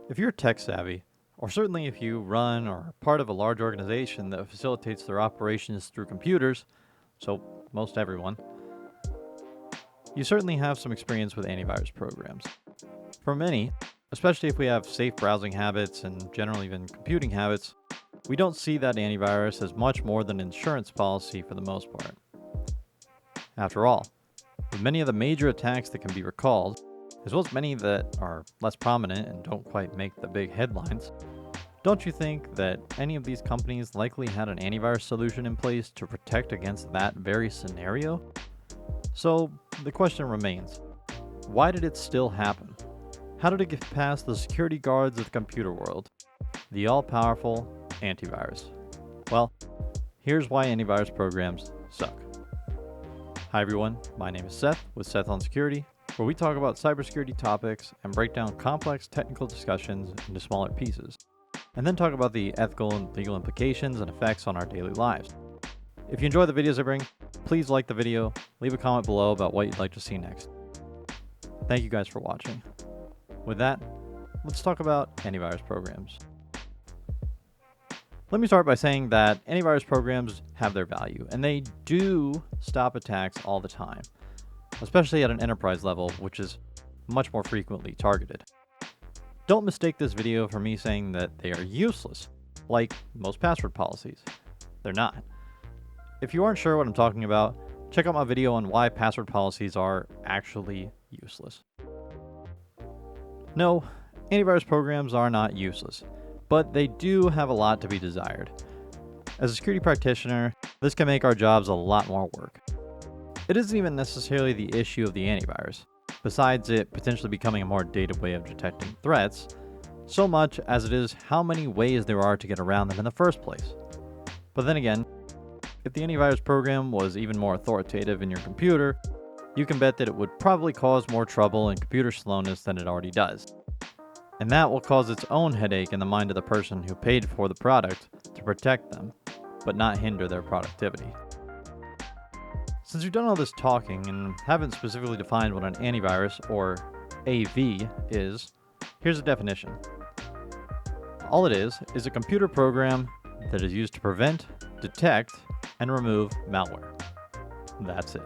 If you're tech savvy, or certainly if you run or are part of a large organization that facilitates their operations through computers, so most everyone, you certainly have some experience with antivirus programs. For many, especially if we have safe browsing habits and generally even computing habits, we don't see that antivirus as much more than an insurance policy for the most part. After all, with many of the major attacks that can be recalled, as well as many that are less prominent and don't quite make the big headlines, don't you think that any of these companies likely had an antivirus solution in place to protect against that very scenario? So the question remains, why did it still happen? How did it get past the security guards of the computer world? The all-powerful antivirus. Well, here's why antivirus programs suck. Hi everyone, my name is Seth with Seth on Security, where we talk about cybersecurity topics and break down complex technical discussions into smaller pieces, and then talk about the ethical and legal implications and effects on our daily lives. If you enjoy the videos I bring, please like the video, leave a comment below about what you'd like to see next. Thank you guys for watching. With that, let's talk about antivirus programs. Let me start by saying that antivirus programs have their value, and they do stop attacks all the time, especially at an enterprise level, which is much more frequently targeted. Don't mistake this video for me saying that they are useless, like most password policies. They're not. If you aren't sure what I'm talking about, check out my video on why password policies are actually useless. No, antivirus programs are not useless, but they do have a lot to be desired. As a security practitioner, this can make our jobs a lot more work. It isn't even necessarily the issue of the antivirus, besides it potentially becoming a more dated way of detecting threats, so much as it is how many ways there are to get around them in the first place. But then again, if the antivirus program was even more authoritative in your computer, you can bet that it would probably cause more trouble and computer slowness than it already does. And that will cause its own headache in the mind of the person who paid for the product to protect them, but not hinder their productivity. Since we've done all this talking and haven't specifically defined what an antivirus, or AV, is, here's a definition. All it is a computer program that is used to prevent, detect, and remove malware. That's it.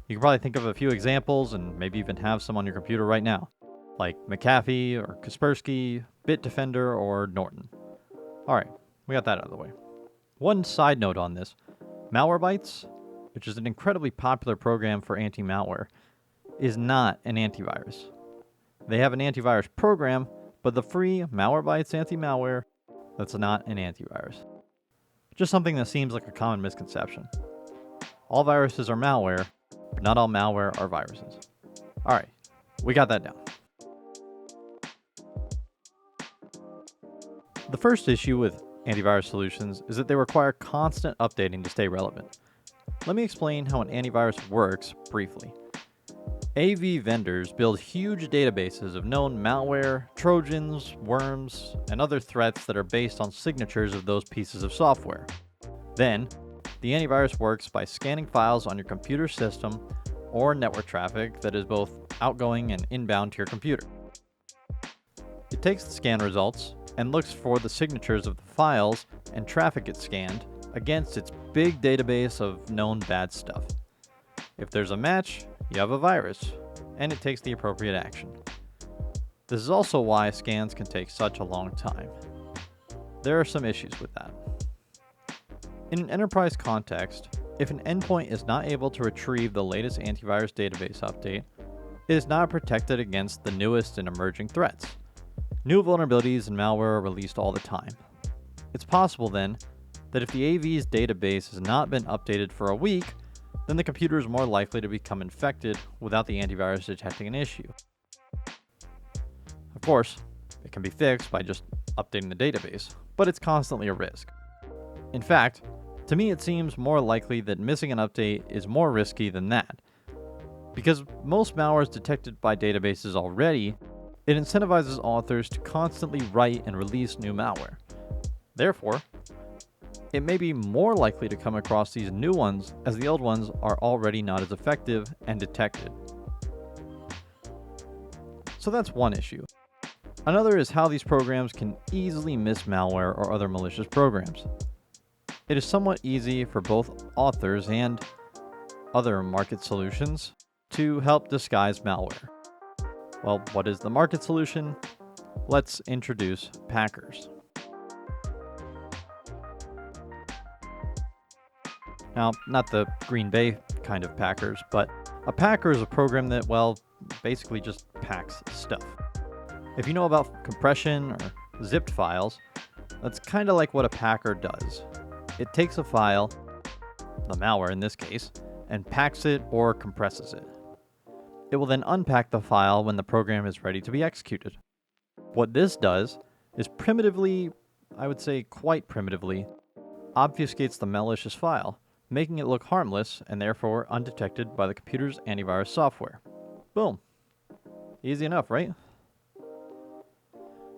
You can probably think of a few examples and maybe even have some on your computer right now, like McAfee or Kaspersky, Bitdefender, or Norton. Alright, we got that out of the way. One side note on this, Malwarebytes, which is an incredibly popular program for anti-malware, is not an antivirus. They have an antivirus program, but the free Malwarebytes anti-malware, that's not an antivirus. Just something that seems like a common misconception. All viruses are malware, but not all malware are viruses. Alright, we got that down. The first issue with antivirus solutions is that they require constant updating to stay relevant. Let me explain how an antivirus works briefly. AV vendors build huge databases of known malware, trojans, worms, and other threats that are based on signatures of those pieces of software. Then, the antivirus works by scanning files on your computer system or network traffic that is both outgoing and inbound to your computer. It takes the scan results and looks for the signatures of the files and traffic it scanned against its big database of known bad stuff. If there's a match, you have a virus, and it takes the appropriate action. This is also why scans can take such a long time. There are some issues with that. In an enterprise context, if an endpoint is not able to retrieve the latest antivirus database update, it is not protected against the newest and emerging threats. New vulnerabilities and malware are released all the time. It's possible then that if the AV's database has not been updated for a week, then the computer is more likely to become infected without the antivirus detecting an issue. Of course, it can be fixed by just updating the database, but it's constantly a risk. In fact, to me it seems more likely that missing an update is more risky than that. Because most malware is detected by databases already, it incentivizes authors to constantly write and release new malware. Therefore, it may be more likely to come across these new ones as the old ones are already not as effective and detected. So that's one issue. Another is how these programs can easily miss malware or other malicious programs. It is somewhat easy for both authors and other market solutions to help disguise malware. Well, what is the market solution? Let's introduce packers. Now, not the Green Bay kind of packers, but a packer is a program that, well, basically just packs stuff. If you know about compression or zipped files, that's kind of like what a packer does. It takes a file, the malware in this case, and packs it or compresses it. It will then unpack the file when the program is ready to be executed. What this does is primitively, I would say quite primitively, obfuscates the malicious file, making it look harmless and therefore undetected by the computer's antivirus software. Boom. Easy enough, right?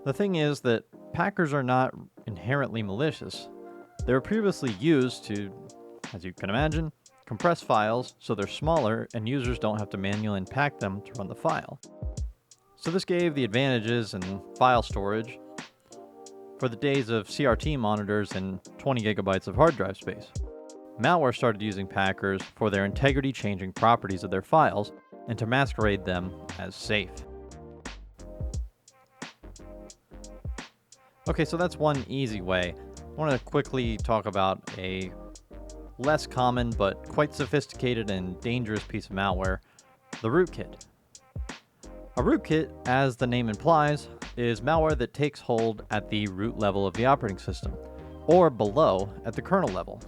The thing is that packers are not inherently malicious. They were previously used to, as you can imagine, compress files so they're smaller and users don't have to manually unpack them to run the file. So this gave the advantages in file storage for the days of CRT monitors and 20 gigabytes of hard drive space. Malware started using packers for their integrity-changing properties of their files and to masquerade them as safe. Okay, so that's one easy way. I want to quickly talk about a less common but quite sophisticated and dangerous piece of malware, the rootkit. A rootkit, as the name implies, is malware that takes hold at the root level of the operating system, or below at the kernel level.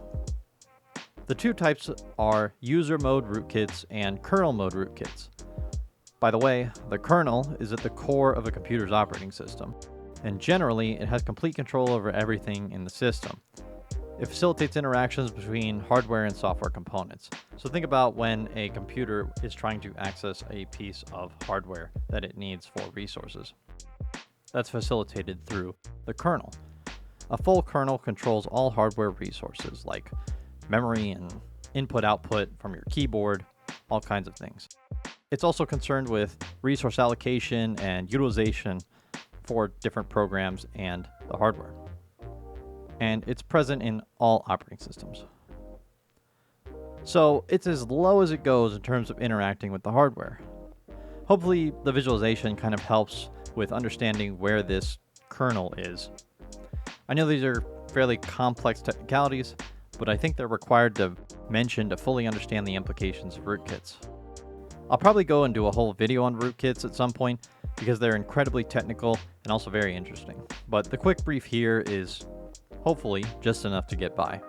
The two types are user mode rootkits and kernel mode rootkits. By the way, the kernel is at the core of a computer's operating system, and generally it has complete control over everything in the system. It facilitates interactions between hardware and software components. So think about when a computer is trying to access a piece of hardware that it needs for resources. That's facilitated through the kernel. A full kernel controls all hardware resources like memory and input-output from your keyboard, all kinds of things. It's also concerned with resource allocation and utilization for different programs and the hardware. And it's present in all operating systems. So it's as low as it goes in terms of interacting with the hardware. Hopefully the visualization kind of helps with understanding where this kernel is. I know these are fairly complex technicalities, but I think they're required to mention to fully understand the implications of rootkits. I'll probably go and do a whole video on rootkits at some point because they're incredibly technical and also very interesting. But the quick brief here is hopefully just enough to get by.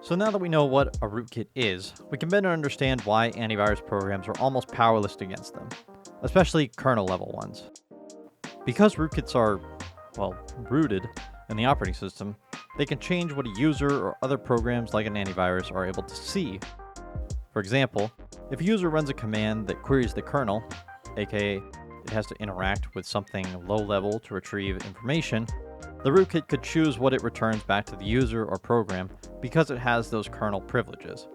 So now that we know what a rootkit is, we can better understand why antivirus programs are almost powerless against them, especially kernel level ones. Because rootkits are, well, rooted in the operating system, they can change what a user or other programs like an antivirus are able to see. For example, if a user runs a command that queries the kernel, aka it has to interact with something low level to retrieve information, the rootkit could choose what it returns back to the user or program because it has those kernel privileges.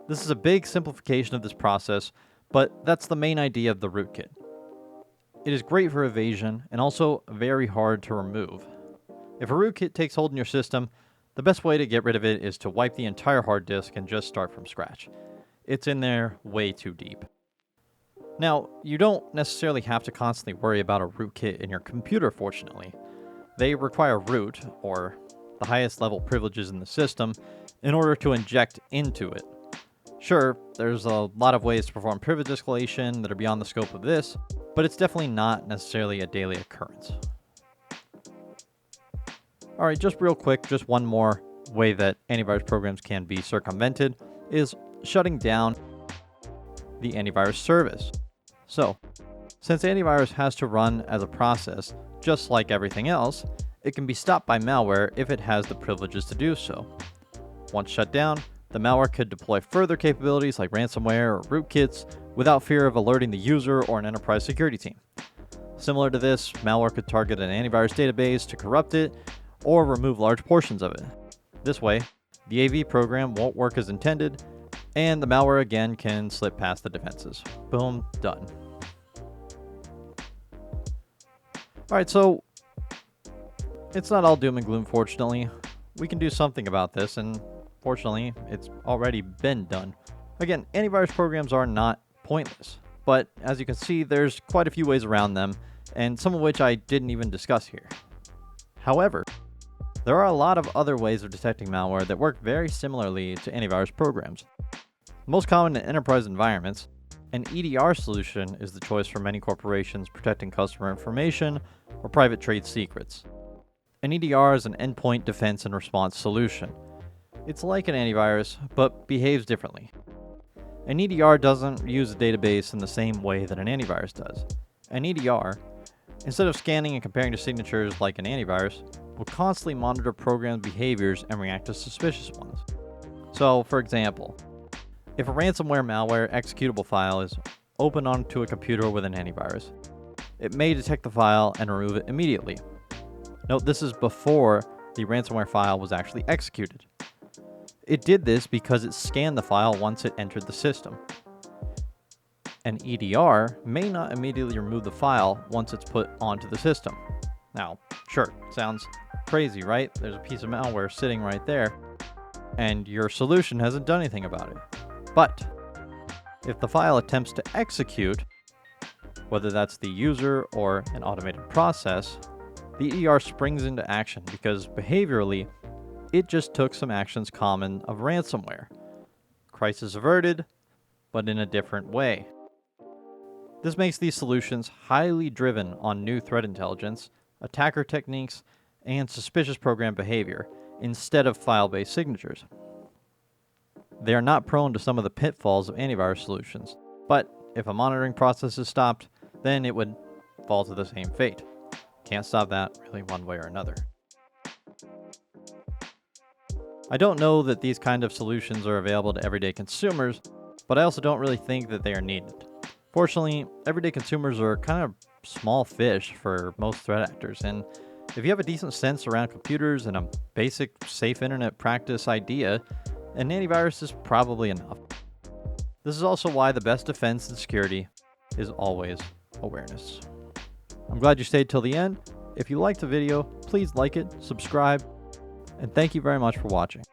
This is a big simplification of this process, but that's the main idea of the rootkit. It is great for evasion and also very hard to remove. If a rootkit takes hold in your system, the best way to get rid of it is to wipe the entire hard disk and just start from scratch. It's in there way too deep. Now, you don't necessarily have to constantly worry about a rootkit in your computer, fortunately. They require root, or the highest level privileges in the system, in order to inject into it. Sure, there's a lot of ways to perform privilege escalation that are beyond the scope of this, but it's definitely not necessarily a daily occurrence. Alright, just real quick, just one more way that antivirus programs can be circumvented is shutting down the antivirus service. So, since antivirus has to run as a process, just like everything else, it can be stopped by malware if it has the privileges to do so. Once shut down, the malware could deploy further capabilities like ransomware or rootkits without fear of alerting the user or an enterprise security team. Similar to this, malware could target an antivirus database to corrupt it or remove large portions of it. This way, the AV program won't work as intended, and the malware again can slip past the defenses. Boom, done. Alright, so it's not all doom and gloom, fortunately. We can do something about this, and fortunately, it's already been done. Again, antivirus programs are not pointless, but as you can see, there's quite a few ways around them, and some of which I didn't even discuss here. However, there are a lot of other ways of detecting malware that work very similarly to antivirus programs. Most common in enterprise environments, an EDR solution is the choice for many corporations protecting customer information or private trade secrets. An EDR is an endpoint defense and response solution. It's like an antivirus, but behaves differently. An EDR doesn't use a database in the same way that an antivirus does. An EDR, instead of scanning and comparing to signatures like an antivirus, will constantly monitor program behaviors and react to suspicious ones. So, for example, if a ransomware malware executable file is opened onto a computer with an antivirus, it may detect the file and remove it immediately. Note, this is before the ransomware file was actually executed. It did this because it scanned the file once it entered the system. An EDR may not immediately remove the file once it's put onto the system. Now, sure, sounds crazy, right? There's a piece of malware sitting right there, and your solution hasn't done anything about it. But if the file attempts to execute, whether that's the user or an automated process, the EDR springs into action because behaviorally, it just took some actions common of ransomware. Crisis averted, but in a different way. This makes these solutions highly driven on new threat intelligence, attacker techniques, and suspicious program behavior, instead of file-based signatures. They are not prone to some of the pitfalls of antivirus solutions, but if a monitoring process is stopped, then it would fall to the same fate. Can't stop that really one way or another. I don't know that these kind of solutions are available to everyday consumers, but I also don't really think that they are needed. Fortunately, everyday consumers are kind of small fish for most threat actors, and if you have a decent sense around computers and a basic safe internet practice idea, an antivirus is probably enough. This is also why the best defense and security is always awareness. I'm glad you stayed till the end. If you liked the video, please like it, subscribe, and thank you very much for watching.